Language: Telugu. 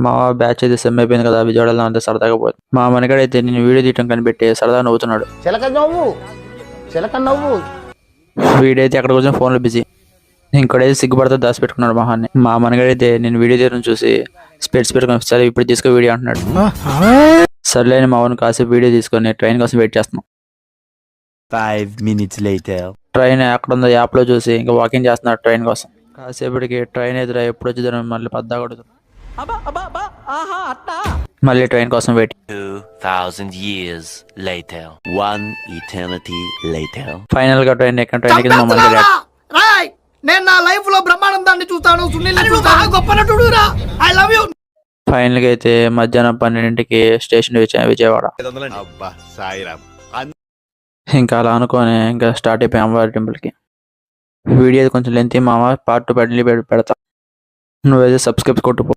మా బ్యాచ్ అయితే సెమ్ అయిపోయింది కదా, విజయవాడలో అంతా సరదాగా పోయింది. మా మనగాడైతే నేను వీడియో తీయటం కనిపెట్టి సరదా నవ్వుతున్నాడు. వీడైతే అక్కడ కూర్చొని ఫోన్లో బిజీ. ఇంకోడైతే సిగ్గుపడితే దాచి పెట్టుకున్నాడు మొహాన్ని. మా మనగాడైతే నేను వీడియో తీయడం చూసి స్పెట్స్ పెట్టుకుని సరే ఇప్పుడు తీసుకో వీడియో అంటున్నాడు. సర్లేని మా వాడిని కాసేపు వీడియో తీసుకొని ట్రైన్ కోసం వెయిట్ చేస్తున్నాం. 5 minutes later. ట్రైన్ ఎక్కడ ఉందో యాప్లో చూసి ఇంకా వాకింగ్ చేస్తున్నాడు ట్రైన్ కోసం. కాసేపటికి ట్రైన్ ఎదురా ఎప్పుడు వచ్చిందని మళ్ళీ పద్దా కొడుతుంది. మళ్ళీ ట్రైన్ కోసం wait. 2000 years later. 1 eternity later. Final గా ట్రైన్ ఎక్కడ ట్రైన్ కింద మా మనగాడు. నేను నా లైఫ్ లో బ్రహ్మానందాన్ని చూస్తాను, సునీల్ని చూస్తాను, గొప్ప నటుడురా. I love you. ఫైనల్ గా అయితే మధ్యాహ్నం 12ంటికి స్టేషన్ విజయవాడ. ఇంకా అలా అనుకోని ఇంకా స్టార్ట్ అయిపోయాం అమ్మవారి టెంపుల్కి. వీడియో కొంచెం లెంత్ మామ, పార్ట్ 2 పెడతా. నువ్వైతే సబ్స్క్రైబ్ కొట్టుపో.